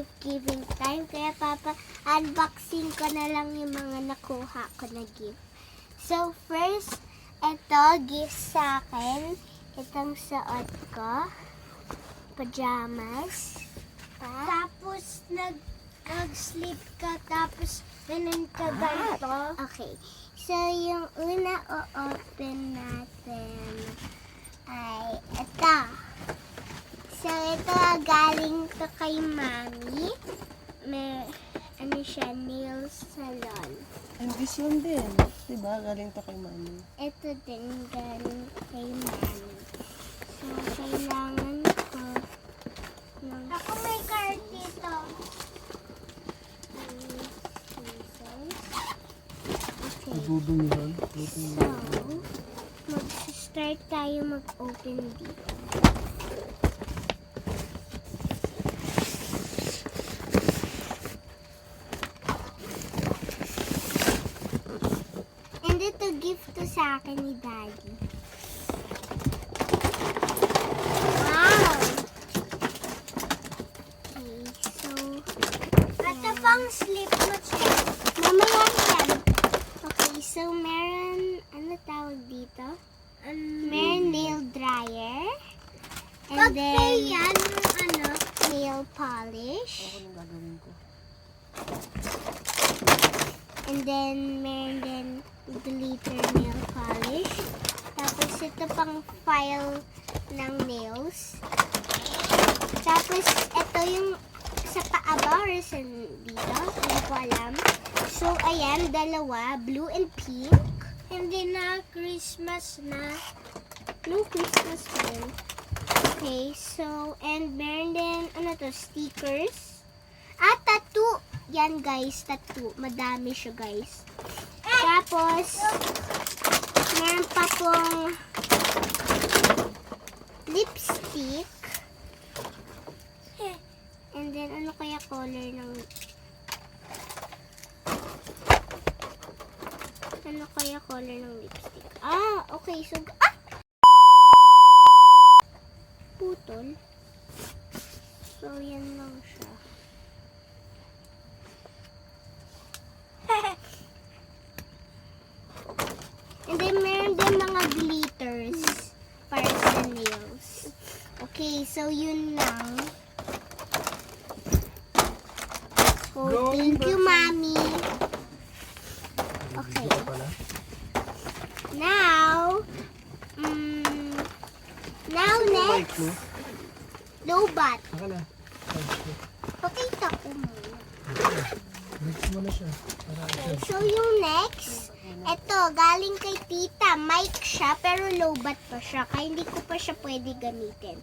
gift giving time. Kaya unboxing ko na lang yung mga nakuha ko na gift. So first, ito gift sa akin. Itong suot ko. Pajamas. Tapos nag-sleep ka. Tapos ganun ka ganito. Okay. So yung una o-open natin ay ito. So, ito galing to kay Mami. May, ano siya, nail salon. And this one din. Diba? Galing to kay Mami. Ito din galing kay Mami. So, kailangan ko ng... Ako may card dito. Okay. Nadudumihan. So, mag-start tayo mag-open dito. And ito gift to sa akin ni Daddy. Wow! Okay, so... Ito pang slip mo siya. Mamaya yan. Okay, so meron... Ano tawag dito? Meron nail dryer. And then... yan yung ano? Nail polish. Ako nang gagawin ko. And then, meron din glitter nail polish. Tapos, ito pang file ng nails. Tapos, ito yung sa paaba or sa dito. Hindi ko alam. So, ayan, dalawa. Blue and pink. Hindi na Christmas na. No Christmas din. Okay, so, and meron din, ano to, stickers. Tattoo. Yan guys, tattoo. Madami siya guys. Tapos, meron pa pong lipstick. And then, ano kaya color ng... Ano kaya color ng lipstick? Okay. So, putol. So, yan lang siya. And then, meron din mga glitters para sa nails. Okay, so yun lang. So, thank you, Mommy. Okay. Now, next, lobat. Saka na. Pakita ko muna. Next mo na siya. Okay, so yung next, eto, galing kay tita. Mic siya, pero low-bat pa siya. Kaya hindi ko pa siya pwede gamitin.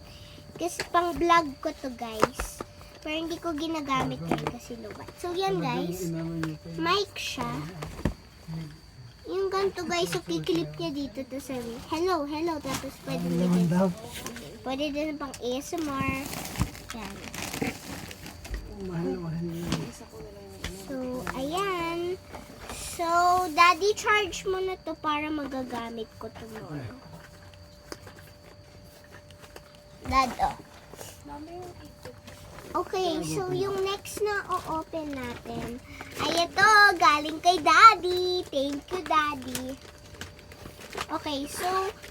Kasi pang vlog ko to, guys. Pero hindi ko ginagamit yan kasi low-bat. So yan, guys. Mic siya. Yung ganito, guys. So, kikilip niya dito. To sabi, hello. Tapos pwede din. Pwede din pang ASMR. Yan. Mahal. So, ayan. So, Daddy, charge mo na to para magagamit ko tomorrow. Dad, oh. Okay, so yung next na o-open natin ay ito, galing kay Daddy. Thank you, Daddy. Okay, so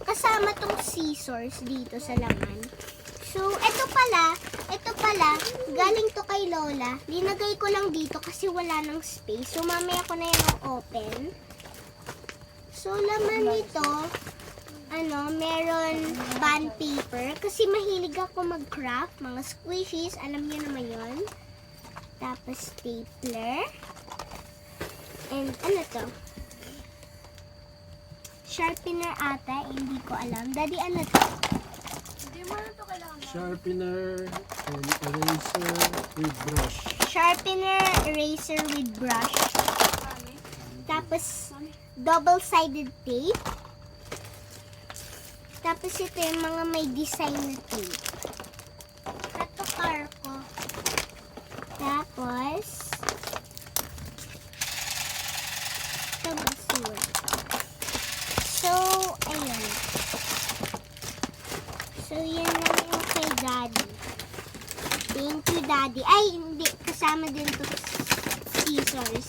kasama tong scissors dito sa laman. So, ito pala, galing to kay Lola. Linagay ko lang dito kasi wala nang space. So, mamaya ko na yung open. So, laman nito, meron bond paper. Kasi mahilig ako mag-craft, mga squishies. Alam niyo naman yun. Tapos, stapler. And, ano to? Sharpener ata, hindi ko alam. Daddy, ano to? Sharpener and eraser with brush. Sharpener, eraser with brush. Tapos, double-sided tape. Tapos, ito yung mga may design na tape. Ito, car ko. Tapos, ito, basura. So, ayan. So, yan lang yung kay Daddy. Thank you, Daddy. Ay, hindi. kasama din to scissors.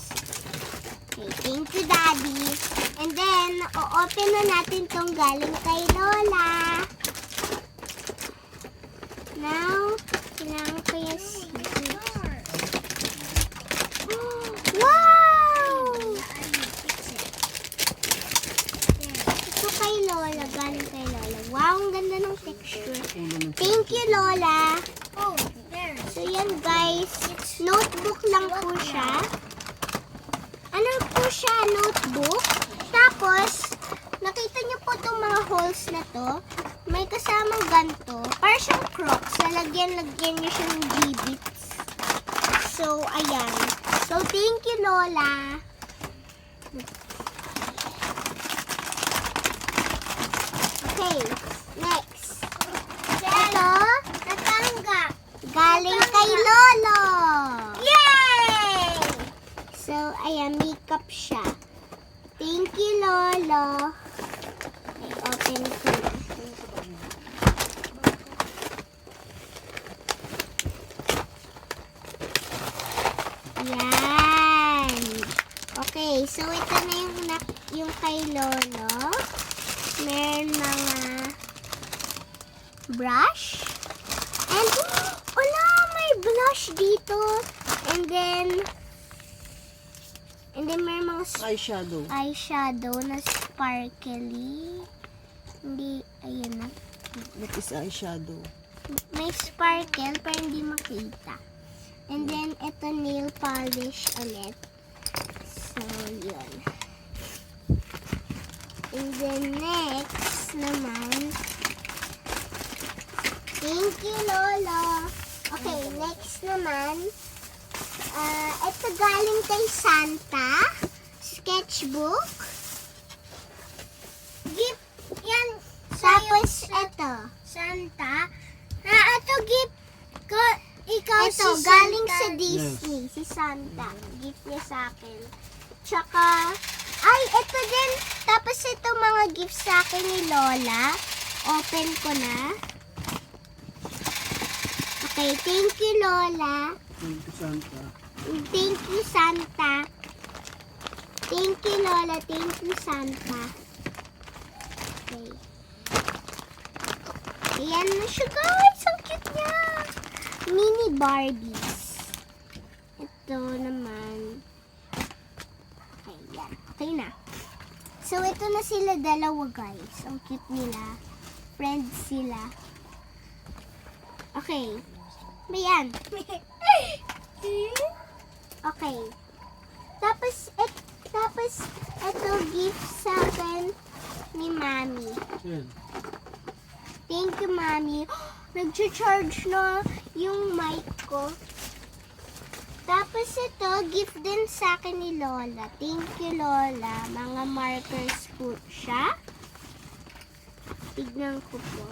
Okay, thank you, Daddy. And then, o-open na natin tong galing kay Lola. Now, kailangan ko yung scissors. Wow! Ito kay Lola, galing kay Lola. Wow, ang ganda ng texture. Thank you, Lola. Oh, there. So, yan guys. Notebook lang po siya. Ano po siya? Notebook. Tapos, nakita niyo po itong mga holes na to. May kasamang ganto. Para siyang crocs. Lalagyan niyo siyang G-bits. So, ayan. So, thank you, Lola. Okay, next. Ito, Natanggap. galing kay Lolo. Yay! So, ayan, makeup siya. Thank you, Lolo. Okay, open ko na. Yan. Okay, so ito na yung kay Lolo. Meron mga brush. And, wala, may blush dito. And then may mga Eyeshadow. eyeshadow na sparkly. Hindi, ayun na. That is eyeshadow. May sparkle pero hindi makita. And then, ito nail polish ulit. So, yun. And then, next naman. Thank you, Lolo. Okay, next naman. Ito galing kay Santa. Sketchbook. Gift yan. Tapos, ito. Santa. Ito gift ko. Ikaw Ito, si galing Santa. sa Disney. Si Santa. Gift niya sa akin. Tsaka, ay, ito din. Tapos ito mga gift sa akin ni Lola. Open ko na. Okay, thank you, Lola. Thank you, Santa. Thank you, Santa. Thank you, Lola. Thank you, Santa. Okay. Ayan na siya, guys. Ang cute niya. Mini Barbies. Ito naman. Okay, yan. Okay na. So, ito na sila dalawa, guys. Ang cute nila. Friends sila. Okay. Bayan. Okay. Tapos ito gift sa akin ni Mami. Yan. Thank you, Mami. Nag-charge na yung mic ko. Tapos ito, gift din sa akin ni Lola. Thank you, Lola. Mga markers po siya. Tignan ko po.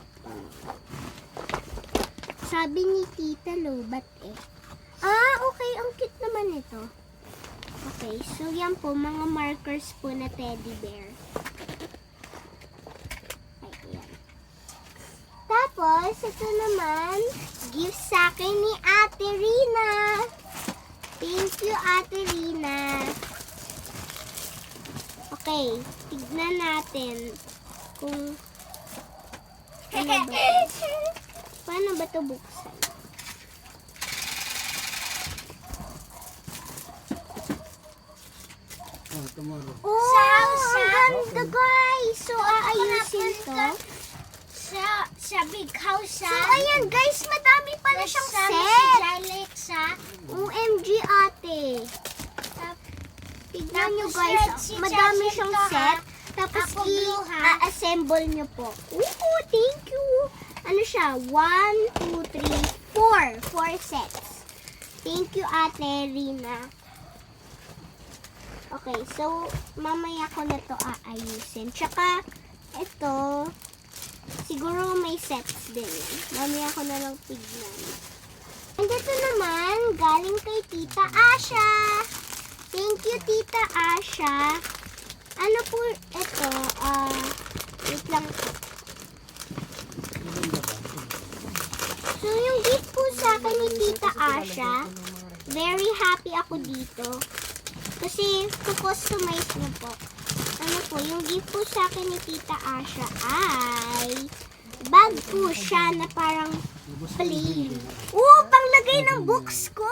Sabi ni Tita Lobat eh. Ah, okay. Ang cute naman ito. Okay, so yan po, mga markers po na teddy bear. Ayan. Tapos, ito naman, gift sa akin ni Ate Rina. Thank you, Ate Rina. Okay, tignan natin kung ano ba ito. Paano ba ito buksan? Oh, tomorrow. Oh, ang ganda, guys! So, aayusin to. Sa big house, So, ayan, guys, madami pala siyang Si set. Alexa. OMG, ate. Tignan nyo, Tapos guys. red si Madami Chachi siyang to, ha? set. Tapos, Ako blue, ha? i-assemble nyo po. Ooh, thank you. Ano siya? 1, 2, 3, 4. 4 sets. Thank you, Ate Rina. Okay, so, mamaya ko na to aayusin. Tsaka, ito, siguro may sets din yan. Mamaya ko na lang tignan. And ito naman, galing kay Tita Asha. Thank you, Tita Asha. Ano po ito? Wait lang. So, yung gift po sa akin ni Tita Asha, very happy ako dito. Kasi, kukustomize mo po. Ano po, yung gift po sa akin ni Tita Asha ay bag po siya na parang plain. Panglagay ng books ko!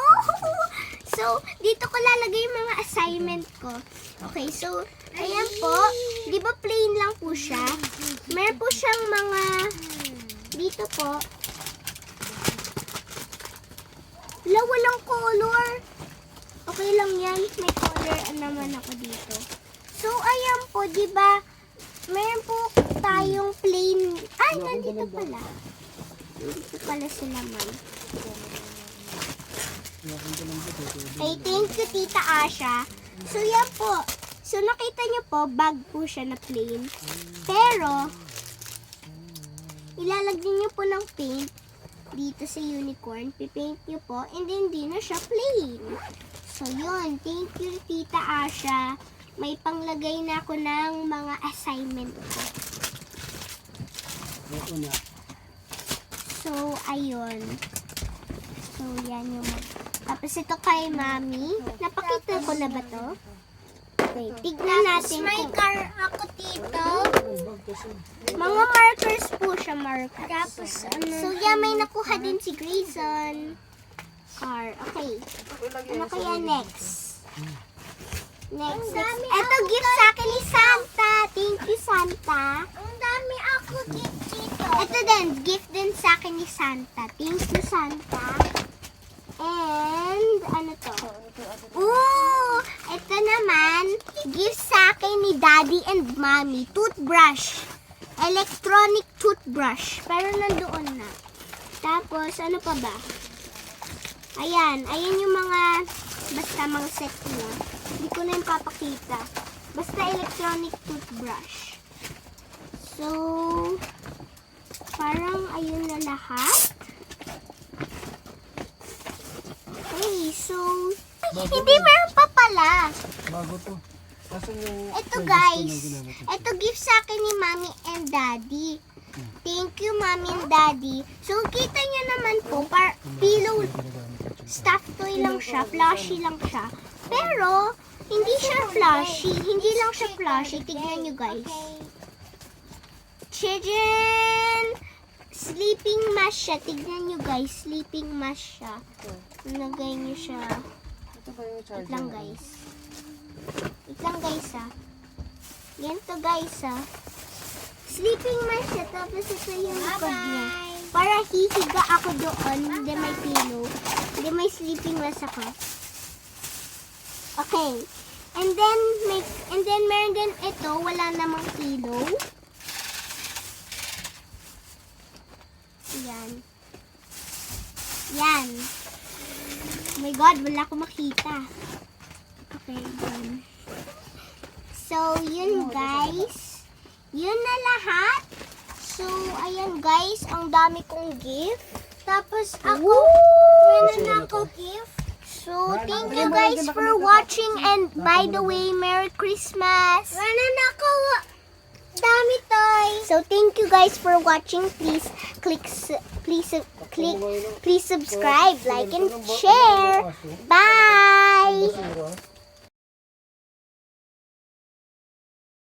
So, dito ko lalagay yung mga assignment ko. Okay, so, ayan po. Di ba plain lang po siya? Meron po siyang mga, dito po. Walang color. Okay lang yan. May color naman ako dito. So, ayan po, di ba? Meron po tayong plain. Ay, nandito pala. Nandito pala sila, man. Okay, thank you, Tita Asha. So, yan po. So, nakita niyo po, bag po siya na plain. Pero, ilalagyan niyo po ng paint dito sa unicorn. Pipaint niyo po, and then di na siya plain. So, yun. Thank you, Tita Asha. May panglagay na ako ng mga assignment ko. So, ayun. So, yan yung... Tapos ito kay Mami. Napakita ko na ba to? Okay, tignan natin May kung... car ako dito. Mga markers po siya, markers. Tapos ano? So, yan, may nakuha din si Grayson. Car. Okay. Ano kaya next? Next. Ito, gift sa akin ni Santa. Thank you, Santa. Ang dami ako gift dito. Ito din, gift din sa akin ni Santa. Thank you, Santa. And, ano to? Ooh! Ito naman, gift sa akin ni Daddy and Mommy. Toothbrush. Electronic toothbrush. Pero nandoon na. Tapos, ano pa ba? Ayan. Ayan yung mga, basta mga set niya. Hindi ko na yung papakita. Basta electronic toothbrush. So, parang ayun na lahat. Okay, so, hindi meron pa pala. Bago to. Asan yung... Ito guys, ito gift sa akin ni Mommy and Daddy. Thank you, Mommy and Daddy. So, kita niyo naman po, pillow, stuffed toy lang siya, flashy lang siya. Pero, hindi siya flashy. Hindi lang siya flashy. Tignan nyo guys. Children! Sleeping mask siya. Tignan nyo guys. Sleeping mask siya. Nagay nyo siya. Ito ba yung Wait charger? lang guys. Wait lang guys Ganito guys Sleeping mask siya. Tapos ito yung likod niya. Para hihiga ako doon. Hindi may pillow. Hindi may sleeping mask ako. Okay. And then meron din ito, wala namang pillow. Yan. Yan. Oh my God, wala ko makita. Okay, done. So, yun guys. Yun na lahat. So, ayan guys, ang dami kong gift. Tapos ako, meron ako gift. So, thank you guys for watching, and by the way, Merry Christmas! Meron ako dami toys. So, thank you guys for watching. Please subscribe, like, and share. Bye!